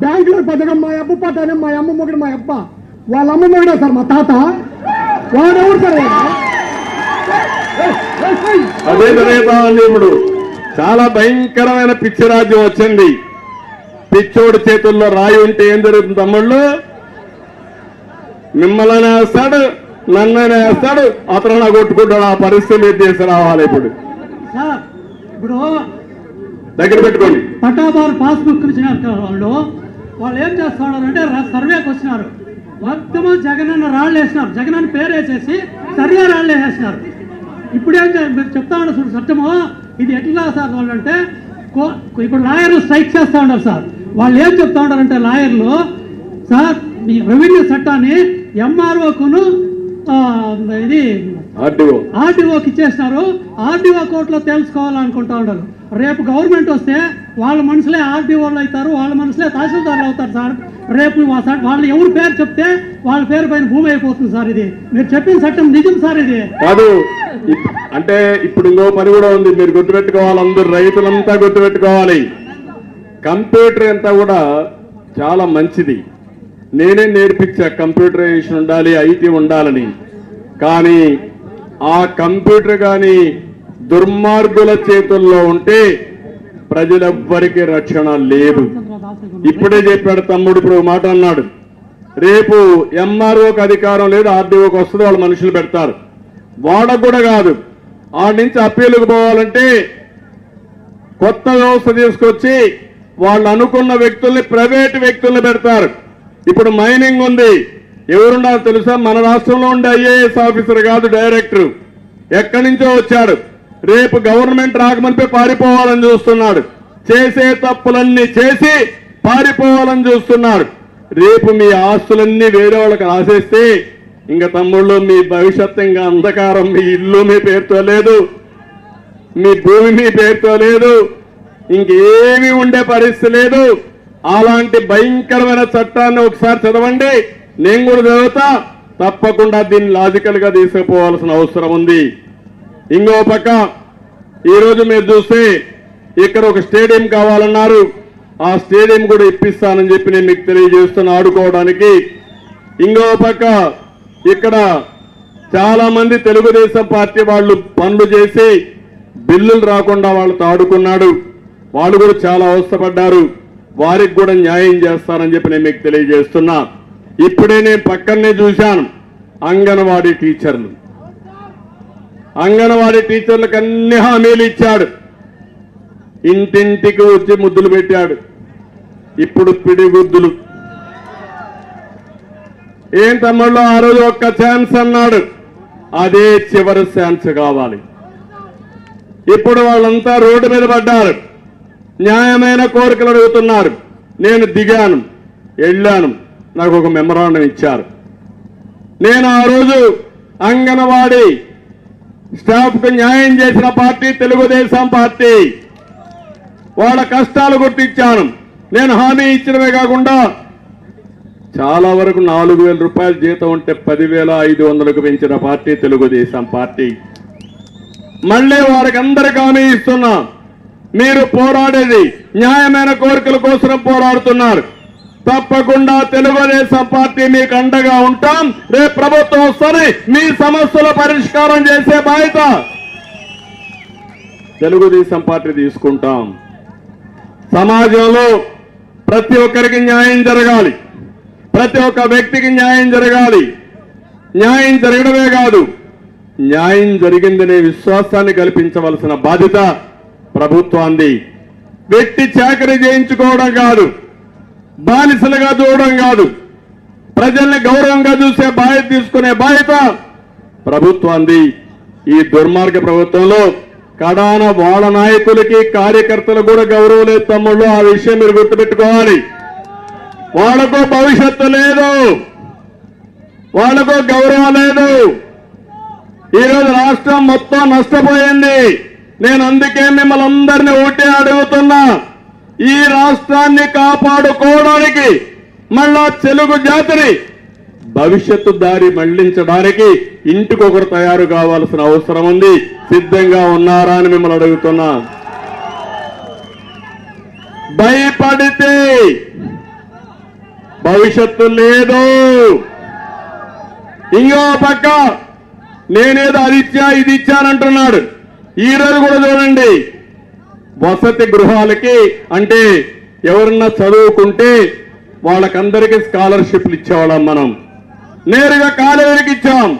బ్యాంకులో పథకం మా అబ్బ పట్టానే మా అమ్మ మొగడు మా అబ్బ వాళ్ళ అమ్మ మొగడే సార్ మా తాత వాడెవరు సార్ అదే జరుగుతామని ఇప్పుడు చాలా భయంకరమైన పిచ్చి రాజ్యం వచ్చింది. పిచ్చోడి చేతుల్లో రాయి ఉంటే ఏం జరుగుతుంది తమ్ముళ్ళు? మిమ్మల్ని వేస్తాడు, నన్నైనా వేస్తాడు, అతను నా కొట్టుకుంటాడు. ఆ పరిస్థితి మీరు తీసుకురావాలి. ఇప్పుడు దగ్గర పెట్టుకోండి. పట్టాదారు పాస్బుక్ ఇచ్చినారు వాళ్ళు ఏం చేస్తున్నారు అంటే సర్వేకి వచ్చినారు. మొత్తము జగనన్న రాళ్ళు వేసినారు. జగనన్న పేరు వేసేసి సర్వే రాళ్ళు వేసేసినారు. ఇప్పుడేం మీరు చెప్తా ఉన్నారు చూడు చట్టము ఇది ఎట్లా సార్ వాళ్ళు అంటే ఇప్పుడు లాయర్లు స్ట్రైక్ చేస్తూ ఉన్నారు సార్. వాళ్ళు ఏం చెప్తా ఉన్నారంటే లాయర్లు సార్ ఈ రెవెన్యూ చట్టాన్ని ఎంఆర్ఓకును ఇది ఆర్డీఓకి ఇచ్చేసినారు. ఆర్డీఓ కోర్టులో తెలుసుకోవాలనుకుంటా ఉన్నారు. రేపు గవర్నమెంట్ వస్తే వాళ్ళ మనుషులే ఆర్డీఓలు అవుతారు, వాళ్ళ మనుషులే తహసీల్దార్లు అవుతారు సార్. రేపు వాళ్ళు ఎవరు పేరు చెప్తే వాళ్ళ పేరు పైన భూమి అయిపోతుంది సార్. ఇది మీరు చెప్పిన చట్టం నిజం సార్. ఇది కాదు అంటే ఇప్పుడు ఇంకో పని కూడా ఉంది, మీరు గుర్తుపెట్టుకోవాలి. అందరు రైతులంతా గుర్తుపెట్టుకోవాలి. కంప్యూటర్ అంతా కూడా చాలా మంచిది. నేనే నేర్పించా కంప్యూటరైజేషన్ ఉండాలి, ఐటీ ఉండాలని. కానీ ఆ కంప్యూటర్ కానీ దుర్మార్గుల చేతుల్లో ఉంటే ప్రజలెవ్వరికీ రక్షణ లేదు. ఇప్పుడే చెప్పాడు తమ్ముడు, ఇప్పుడు మాట అన్నాడు. రేపు ఎంఆర్ఓకి అధికారం లేదు, ఆర్డీఓకి వస్తుంది, వాళ్ళు మనుషులు పెడతారు. వాళ్ళకు కూడా కాదు, ఆడి నుంచి అప్పీలుకు పోవాలంటే కొత్త వ్యవస్థ తీసుకొచ్చి వాళ్ళు అనుకున్న వ్యక్తుల్ని ప్రైవేట్ వ్యక్తుల్ని పెడతారు. ఇప్పుడు మైనింగ్ ఉంది, ఎవరున్నారో తెలుసా? మన రాష్ట్రంలో ఉండే ఐఏఎస్ ఆఫీసర్ కాదు, డైరెక్టర్ ఎక్కడి నుంచో వచ్చాడు. రేపు గవర్నమెంట్ రాకమనిపై పారిపోవాలని చూస్తున్నాడు. చేసే తప్పులన్నీ చేసి పారిపోవాలని చూస్తున్నాడు. రేపు మీ ఆస్తులన్నీ వేరే వాళ్ళకి రాసేస్తే ఇంకా తమ్ముళ్ళు మీ భవిష్యత్తు ఇంకా అంధకారం. మీ ఇల్లు మీ పేరుతో లేదు, మీ భూమి మీ పేరుతో లేదు, ఇంకేమీ ఉండే పరిస్థితి లేదు. అలాంటి భయంకరమైన చట్టాన్ని ఒకసారి చదవండి, నేను కూడా చదువుతా. తప్పకుండా దీన్ని లాజికల్ గా తీసుకుపోవాల్సిన అవసరం ఉంది. ఇంకో పక్క ఈరోజు మీరు చూస్తే ఇక్కడ ఒక స్టేడియం కావాలన్నారు. ఆ స్టేడియం కూడా ఇప్పిస్తానని చెప్పి నేను మీకు తెలియజేస్తున్నా ఆడుకోవడానికి. ఇంకో పక్క ఇక్కడ చాలా మంది తెలుగుదేశం పార్టీ వాళ్ళు పనులు చేసి బిల్లులు రాకుండా వాళ్ళతో ఆడుకున్నాడు. వాళ్ళు కూడా చాలా అవస్థపడ్డారు. వారికి కూడా న్యాయం చేస్తానని చెప్పి నేను మీకు తెలియజేస్తున్నా. ఇప్పుడే నేను పక్కనే చూశాను అంగన్వాడీ టీచర్లు. అంగన్వాడీ టీచర్లకు అన్ని హామీలు ఇచ్చాడు, ఇంటింటికి వచ్చి ముద్దులు పెట్టాడు. ఇప్పుడు పిడిగుద్దులు. ఏం తమ్ముళ్ళు, ఆ రోజు ఒక్క ఛాన్స్ అన్నాడు, అదే చివరి ఛాన్స్ కావాలి. ఇప్పుడు వాళ్ళంతా రోడ్డు మీద పడ్డారు, న్యాయమైన కోరికలు అడుగుతున్నారు. నేను దిగాను, వెళ్ళాను, నాకు ఒక మెమరాండం ఇచ్చారు. నేను ఆ రోజు అంగన్వాడీ స్టాఫ్ కు న్యాయం చేసిన పార్టీ తెలుగుదేశం పార్టీ. వాళ్ళ కష్టాలు గుర్తించాను. నేను హామీ ఇచ్చినవే కాకుండా చాలా వరకు 4,000 రూపాయల జీతం ఉంటే 10,500కు పెంచిన పార్టీ తెలుగుదేశం పార్టీ. మళ్ళీ వారికి అందరికీ హామీ ఇస్తున్నా, మీరు పోరాడేది న్యాయమైన కోరికల కోసం పోరాడుతున్నారు. తప్పకుండా తెలుగుదేశం పార్టీ మీకు అండగా ఉంటాం. రేపు ప్రభుత్వం వస్తుంది, మీ సమస్యల పరిష్కారం చేసే బాధ్యత తెలుగుదేశం పార్టీ తీసుకుంటాం. సమాజంలో ప్రతి ఒక్కరికి న్యాయం జరగాలి, ప్రతి ఒక్క వ్యక్తికి న్యాయం జరగాలి. న్యాయం జరగడమే కాదు, న్యాయం జరిగిందనే విశ్వాసాన్ని కల్పించవలసిన బాధ్యత ప్రభుత్వాన్ని. వ్యక్తి చాకరీ చేయించుకోవడం కాదు, బానిసలుగా చూడడం కాదు, ప్రజల్ని గౌరవంగా చూసే బాధ్యత తీసుకునే బాధ్యత ప్రభుత్వాన్ని. ఈ దుర్మార్గ ప్రభుత్వంలో కడాన వాళ్ళ నాయకులకి కార్యకర్తలు కూడా గౌరవం లేదు తమ్ముళ్ళు. ఆ విషయం మీరు గుర్తుపెట్టుకోవాలి. వాళ్లకు భవిష్యత్తు లేదు, వాళ్లకు గౌరవం లేదు. ఈరోజు రాష్ట్రం మొత్తం నష్టపోయింది. నేను అందుకే మిమ్మల్ని అందరినీ ఒకటే అడుగుతున్నా, ఈ రాష్ట్రాన్ని కాపాడుకోవడానికి, మళ్ళా తెలుగు జాతిని భవిష్యత్తు దారి మళ్లించడానికి ఇంటికొకరు తయారు కావాల్సిన అవసరం ఉంది. సిద్ధంగా ఉన్నారా అని మిమ్మల్ని అడుగుతున్నా. భయపడితే భవిష్యత్తు లేదు. ఇంకో పక్క నేనేదో అది ఇచ్చా ఇది ఇచ్చానంటున్నాడు. ఈ రోజు కూడా చూడండి, వసతి గృహాలకి అంటే ఎవరన్నా చదువుకుంటే వాళ్ళకందరికీ స్కాలర్షిప్లు ఇచ్చేవాళ్ళం. మనం నేరుగా కాలేజీకి ఇచ్చాం,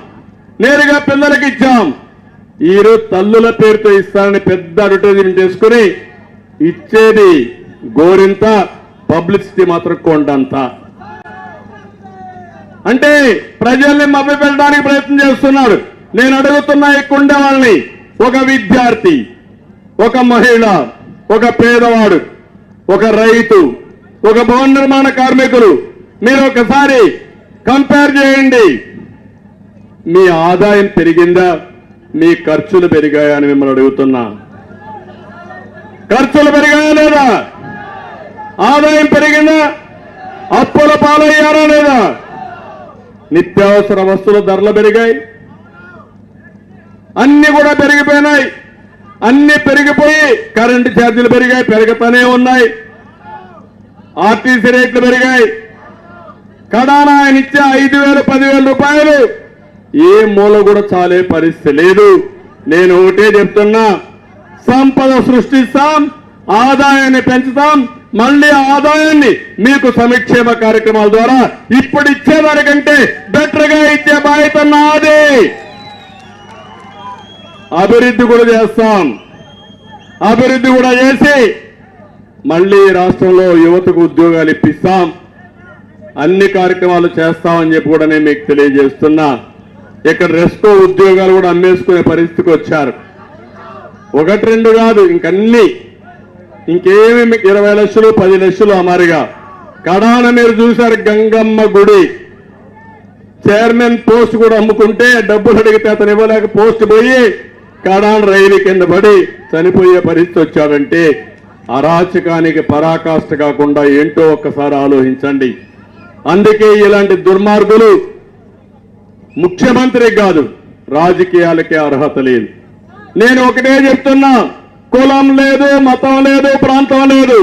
నేరుగా పిల్లలకి ఇచ్చాం. ఈరోజు తల్లుల పేరుతో ఇస్తారని పెద్ద అడ్వర్టైజ్మెంట్ చేసుకుని ఇచ్చేది గోరింత, పబ్లిసిటీ మాత్రం కొండంత. అంటే ప్రజల్ని మభ్యపెట్టడానికి ప్రయత్నం చేస్తున్నాడు. నేను అడుగుతున్నా ఇక్కడ ఉండే వాళ్ళని, ఒక విద్యార్థి, ఒక మహిళ, ఒక పేదవాడు, ఒక రైతు, ఒక భవన నిర్మాణ కార్మికులు, మీరు ఒకసారి కంపేర్ చేయండి. మీ ఆదాయం పెరిగిందా, మీ ఖర్చులు పెరిగాయా అని మిమ్మల్ని అడుగుతున్నా. ఖర్చులు పెరిగాయా లేదా? ఆదాయం పెరిగిందా? అప్పుల పాలయ్యారా లేదా? నిత్యావసర వస్తువుల ధరలు పెరిగాయి, అన్ని కూడా పెరిగిపోయినాయి. అన్ని పెరిగిపోయి కరెంటు ఛార్జీలు పెరిగాయి, పెరుగుతూనే ఉన్నాయి. ఆర్టీసీ రేట్లు పెరిగాయి. కడానా ఆయన ఇచ్చే 5,000, 10,000 రూపాయలు ఏ మూల కూడా చాలే పరిస్థితి లేదు. నేను ఒకటే చెప్తున్నా, సంపద సృష్టిస్తాం, ఆదాయాన్ని పెంచుతాం, మళ్ళీ ఆదాయాన్ని మీకు సంక్షేమ కార్యక్రమాల ద్వారా ఇప్పుడు ఇచ్చేదానికంటే బెటర్ గా ఇచ్చే బాధ్యత నాది. అభివృద్ధి కూడా చేస్తాం. అభివృద్ధి కూడా చేసి మళ్ళీ రాష్ట్రంలో యువతకు ఉద్యోగాలు ఇప్పిస్తాం. అన్ని కార్యక్రమాలు చేస్తామని చెప్పి కూడా నేను మీకు తెలియజేస్తున్నా. ఇక్కడ రెస్కో ఉద్యోగాలు కూడా అమ్మేసుకునే పరిస్థితికి వచ్చారు. 1-2 కాదు, ఇంకన్నీ, ఇంకేమి 20 లక్షలు 10 లక్షలు అమారిగా. కడాన మీరు చూశారు, గంగమ్మ గుడి చైర్మన్ పోస్ట్ కూడా అమ్ముకుంటే డబ్బులు అడిగితే అతను ఇవ్వలేక పోస్ట్ పోయి కడాన రైలు కింద పడి చనిపోయే పరిస్థితి వచ్చాడంటే అరాచకానికి పరాకాష్ట కాకుండా ఏంటో ఒక్కసారి ఆలోచించండి. అందుకే ఇలాంటి దుర్మార్గులు ముఖ్యమంత్రికి కాదు, రాజకీయాలకే అర్హత లేదు. నేను ఒకటే చెప్తున్నా, కులం లేదు, మతం లేదు, ప్రాంతం లేదు,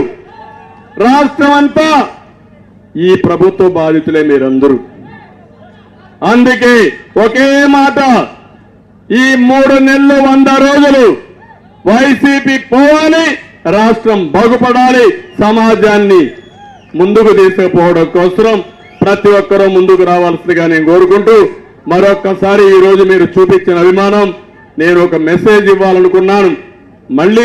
రాష్ట్రం అంతా ఈ ప్రభుత్వ బాధితులే మీరందరూ. అందుకే ఒకే మాట, ఈ 3 నెలలు 100 రోజులు వైసీపీ పోవాలి, రాష్ట్రం బాగుపడాలి, సమాజాన్ని ముందుకు తీసుకుపోవడం కోసం ప్రతి ఒక్కరూ ముందుకు రావాల్సిందిగా నేను కోరుకుంటూ, మరొక్కసారి ఈ రోజు మీరు చూపించిన అభిమానం, నేను ఒక మెసేజ్ ఇవ్వాలనుకున్నాను. మళ్ళీ